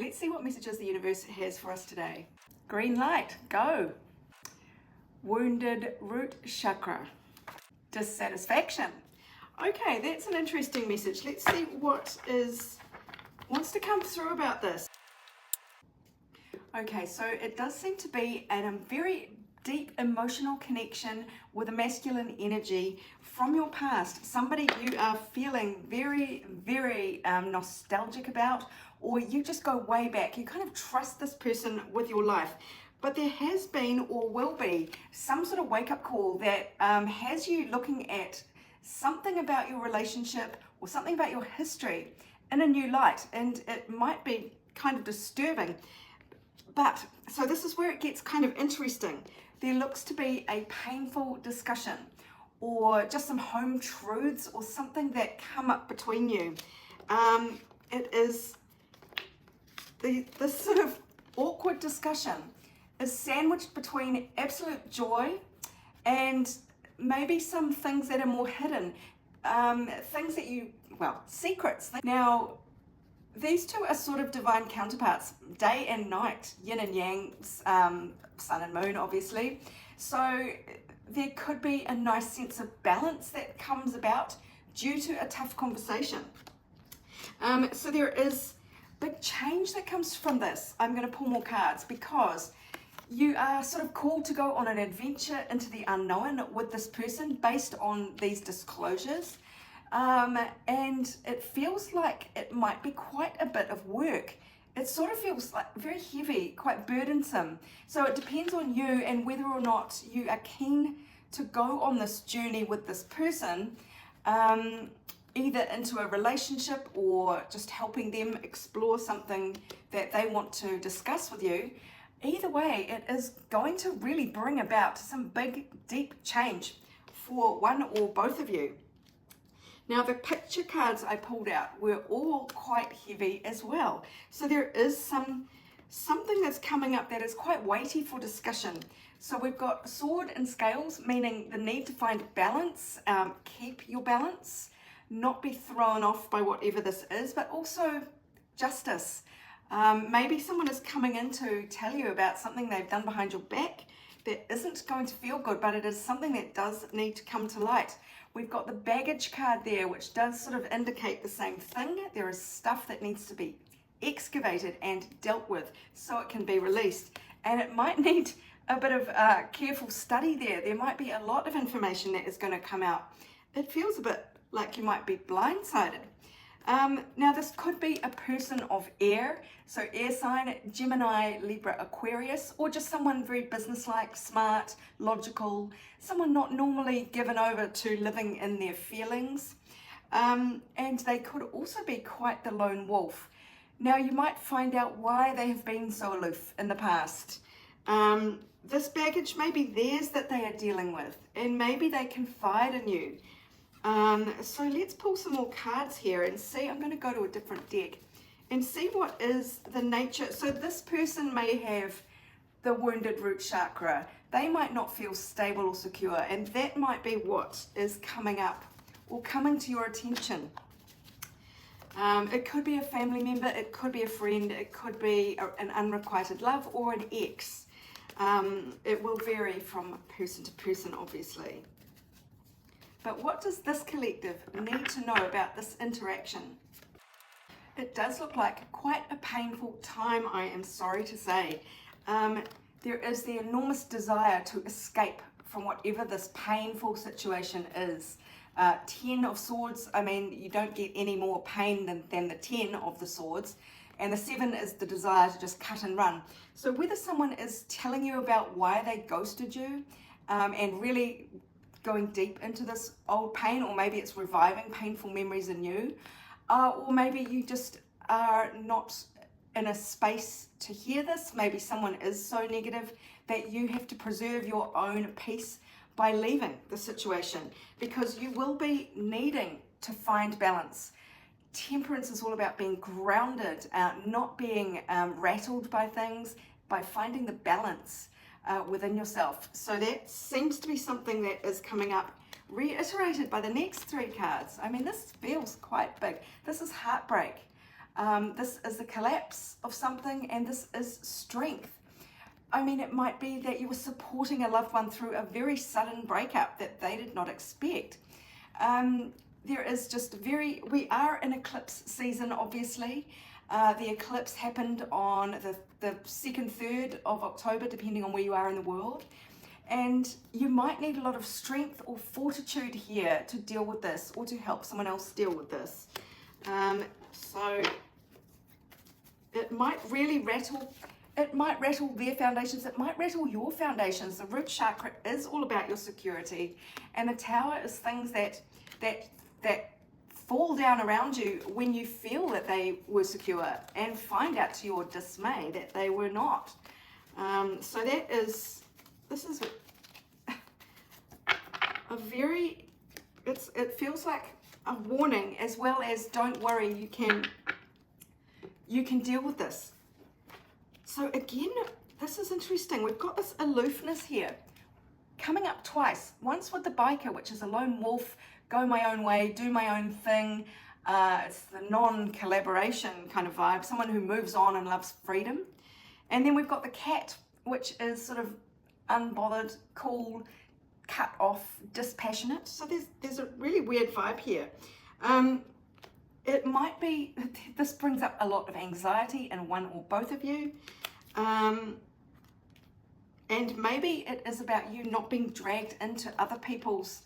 Let's see what messages the universe has for us today. Green light, go. Wounded root chakra. Dissatisfaction. Okay, that's an interesting message. Let's see what wants to come through about this. Okay, so it does seem to be a very deep emotional connection with a masculine energy from your past. Somebody you are feeling very, very nostalgic about, or you just go way back. You kind of trust this person with your life. But there has been or will be some sort of wake-up call that has you looking at something about your relationship or something about your history in a new light. And it might be kind of disturbing. But, so this is where it gets kind of interesting. There looks to be a painful discussion or just some home truths or something that come up between you. It is this sort of awkward discussion is sandwiched between absolute joy and maybe some things that are more hidden, things that secrets. Now, these two are sort of divine counterparts, day and night, yin and yang, sun and moon, obviously. So there could be a nice sense of balance that comes about due to a tough conversation. So there is big change that comes from this. I'm going to pull more cards because you are sort of called to go on an adventure into the unknown with this person based on these disclosures. And it feels like it might be quite a bit of work. It sort of feels like very heavy, quite burdensome. So it depends on you and whether or not you are keen to go on this journey with this person, either into a relationship or just helping them explore something that they want to discuss with you. Either way, it is going to really bring about some big, deep change for one or both of you. Now, the picture cards I pulled out were all quite heavy as well. So there is something that's coming up that is quite weighty for discussion. So we've got sword and scales, meaning the need to find balance, keep your balance, not be thrown off by whatever this is, but also justice. Maybe someone is coming in to tell you about something they've done behind your back that isn't going to feel good, but it is something that does need to come to light. We've got the baggage card there, which does sort of indicate the same thing. There is stuff that needs to be excavated and dealt with so it can be released. And it might need a bit of careful study there. There might be a lot of information that is going to come out. It feels a bit like you might be blindsided. Now, this could be a person of air, so air sign, Gemini, Libra, Aquarius, or just someone very businesslike, smart, logical, someone not normally given over to living in their feelings. And they could also be quite the lone wolf. Now, you might find out why they have been so aloof in the past. This baggage may be theirs that they are dealing with, and maybe they confide in you. So let's pull some more cards here and see. I'm going to go to a different deck and see what is the nature. So this person may have the wounded root chakra. They might not feel stable or secure, and that might be what is coming up or coming to your attention. It could be a family member, it could be a friend, it could be an unrequited love or an ex. It will vary from person to person, obviously. But what does this collective need to know about this interaction? It does look like quite a painful time, I am sorry to say. There is the enormous desire to escape from whatever this painful situation is. 10 of swords, I mean, you don't get any more pain than the 10 of the swords. And the 7 is the desire to just cut and run. So whether someone is telling you about why they ghosted you and really going deep into this old pain, or maybe it's reviving painful memories in you, or maybe you just are not in a space to hear this. Maybe someone is so negative that you have to preserve your own peace by leaving the situation, because you will be needing to find balance. Temperance is all about being grounded, not being rattled by things, by finding the balance within yourself. So that seems to be something that is coming up, reiterated by the next 3 cards. I mean, this feels quite big. This is heartbreak. This is the collapse of something, and this is strength. I mean, it might be that you were supporting a loved one through a very sudden breakup that they did not expect. There is just we are in eclipse season, obviously. The eclipse happened on the 2nd, 3rd of October, depending on where you are in the world. And you might need a lot of strength or fortitude here to deal with this, or to help someone else deal with this. So it might really rattle. It might rattle their foundations. It might rattle your foundations. The root chakra is all about your security, and the tower is things that fall down around you when you feel that they were secure, and find out to your dismay that they were not. So this is a very, it feels like a warning, as well as don't worry, you can deal with this. So again, this is interesting. We've got this aloofness here coming up twice. Once with the biker, which is a lone wolf, go my own way, do my own thing. It's the non-collaboration kind of vibe, someone who moves on and loves freedom. And then we've got the cat, which is sort of unbothered, cool, cut off, dispassionate. So there's a really weird vibe here. It might be, this brings up a lot of anxiety in one or both of you. And maybe it is about you not being dragged into other people's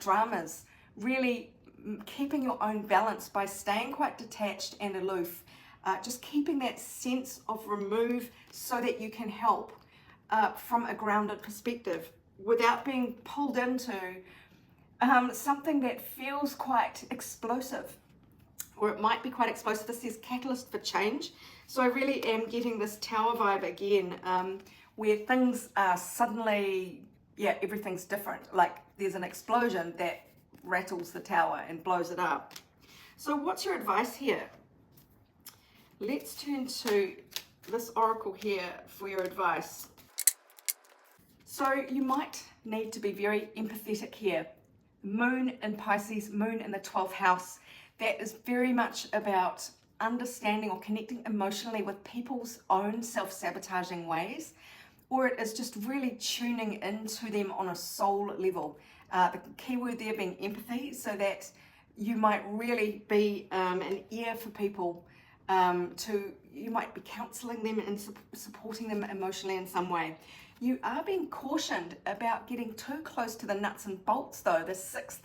dramas, really keeping your own balance by staying quite detached and aloof, just keeping that sense of remove so that you can help from a grounded perspective without being pulled into something that feels quite explosive, or it might be quite explosive. This is catalyst for change. So I really am getting this tower vibe again, where things are suddenly, everything's different. Like there's an explosion that rattles the tower and blows it up. So what's your advice here? Let's turn to this oracle here for your advice. So you might need to be very empathetic here. Moon in Pisces, moon in the 12th house. That is very much about understanding or connecting emotionally with people's own self-sabotaging ways, or it is just really tuning into them on a soul level. The key word there being empathy, so that you might really be an ear for people. You might be counseling them and supporting them emotionally in some way. You are being cautioned about getting too close to the nuts and bolts though, the 6th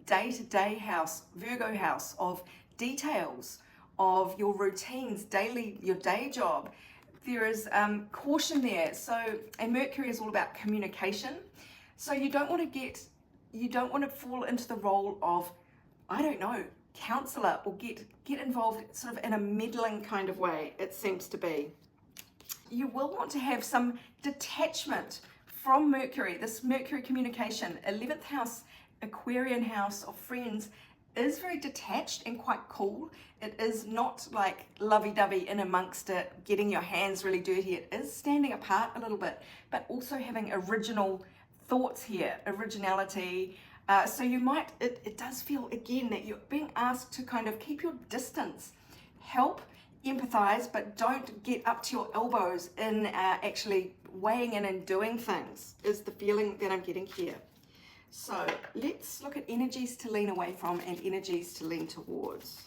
day-to-day house, Virgo house, of details of your routines, daily, your day job. There is caution there. So, and Mercury is all about communication. So you don't want to fall into the role of, I don't know, counselor, or get involved sort of in a meddling kind of way, it seems to be. You will want to have some detachment from Mercury. This Mercury communication, 11th house, Aquarian house of friends, is very detached and quite cool. It is not like lovey-dovey in amongst it, getting your hands really dirty. It is standing apart a little bit, but also having original thoughts here, originality. So you might, it does feel again that you're being asked to kind of keep your distance, help, empathize, but don't get up to your elbows in actually weighing in and doing things, is the feeling that I'm getting here. So let's look at energies to lean away from and energies to lean towards.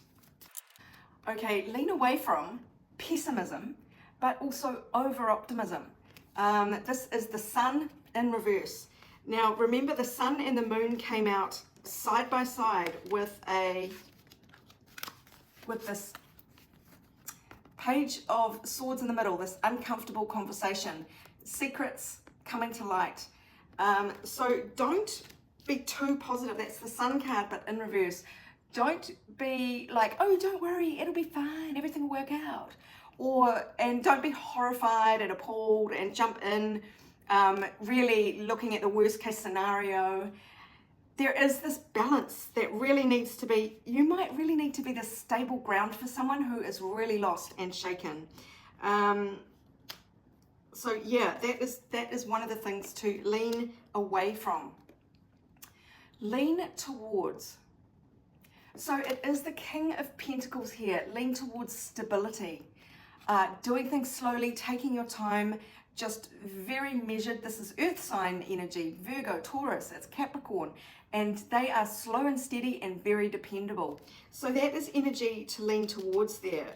Okay, lean away from pessimism, but also over-optimism. This is the sun in reverse. Now remember, the sun and the moon came out side by side with this page of swords in the middle, this uncomfortable conversation, secrets coming to light. So don't be too positive. That's the sun card, but in reverse. Don't be like, oh, don't worry, it'll be fine, everything will work out. And don't be horrified and appalled and jump in, really looking at the worst case scenario. There is this balance that really needs to be, you might really need to be the stable ground for someone who is really lost and shaken. So yeah, that is one of the things to lean away from. Lean towards. So it is the King of Pentacles here. Lean towards stability, doing things slowly, taking your time, just very measured. This is earth sign energy, Virgo, Taurus, it's Capricorn, and they are slow and steady and very dependable. So that is energy to lean towards there.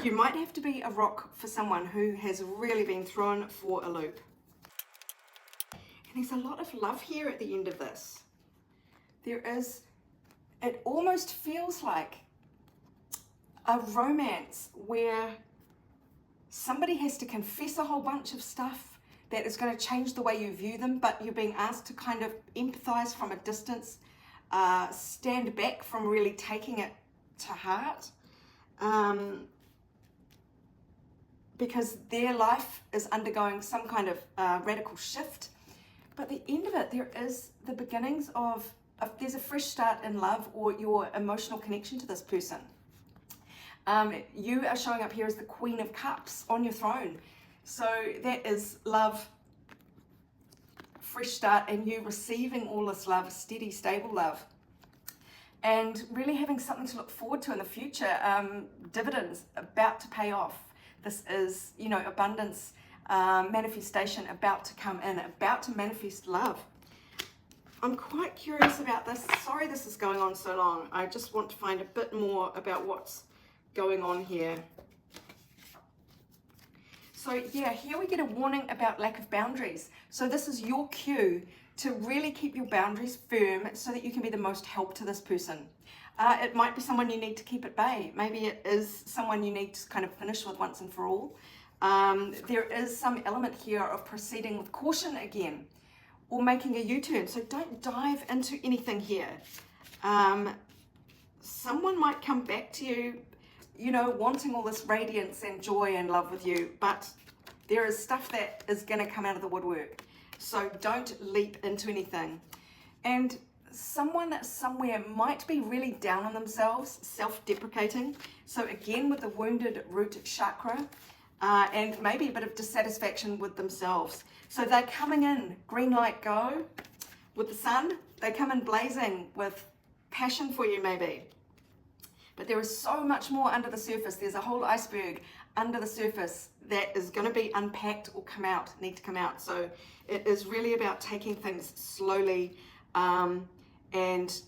You might have to be a rock for someone who has really been thrown for a loop. And there's a lot of love here at the end of this. There is, it almost feels like a romance where somebody has to confess a whole bunch of stuff that is going to change the way you view them, but you're being asked to kind of empathize from a distance, stand back from really taking it to heart, because their life is undergoing some kind of radical shift. But at the end of it, there is the beginnings of there's a fresh start in love or your emotional connection to this person. You are showing up here as the Queen of Cups on your throne. So that is love, fresh start, and you receiving all this love, steady, stable love. And really having something to look forward to in the future, dividends about to pay off. This is, you know, abundance, manifestation about to come in, about to manifest love. I'm quite curious about this. Sorry this is going on so long. I just want to find a bit more about what's going on here. So yeah, here we get a warning about lack of boundaries. So this is your cue to really keep your boundaries firm so that you can be the most help to this person. It might be someone you need to keep at bay. Maybe it is someone you need to kind of finish with once and for all. There is some element here of proceeding with caution again, or making a U-turn. So don't dive into anything here. Someone might come back to you, you know, wanting all this radiance and joy and love with you, but there is stuff that is going to come out of the woodwork. So don't leap into anything. And someone somewhere might be really down on themselves, self-deprecating. So again, with the wounded root chakra, and maybe a bit of dissatisfaction with themselves. So they're coming in, green light go, with the sun. They come in blazing with passion for you maybe. But there is so much more under the surface. There's a whole iceberg under the surface that is going to be unpacked or need to come out. So it is really about taking things slowly, and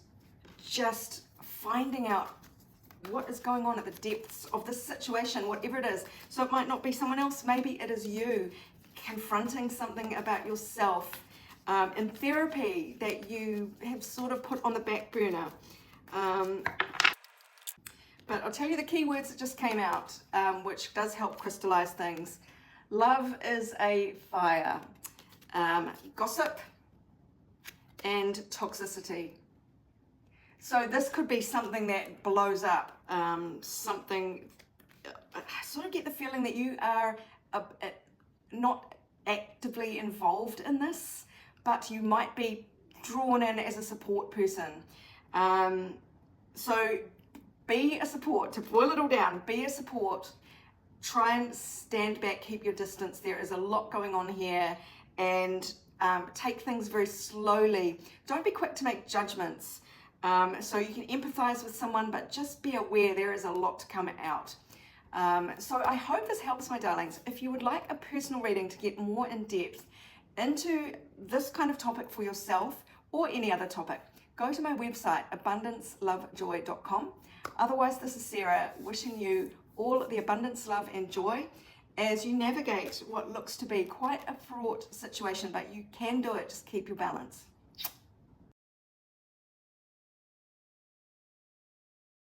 just finding out what is going on at the depths of this situation, whatever it is. So it might not be someone else, maybe it is you confronting something about yourself in therapy that you have sort of put on the back burner. But I'll tell you the key words that just came out, which does help crystallize things. Love is a fire. Gossip and toxicity. So this could be something that blows up, something, I sort of get the feeling that you are not actively involved in this, but you might be drawn in as a support person. So be a support, to boil it all down, be a support. Try and stand back, keep your distance. There is a lot going on here, and take things very slowly. Don't be quick to make judgments. So you can empathize with someone, but just be aware there is a lot to come out. So I hope this helps, my darlings. If you would like a personal reading to get more in depth into this kind of topic for yourself or any other topic, go to my website, abundancelovejoy.com. Otherwise, this is Sarah wishing you all the abundance, love, and joy as you navigate what looks to be quite a fraught situation, but you can do it. Just keep your balance.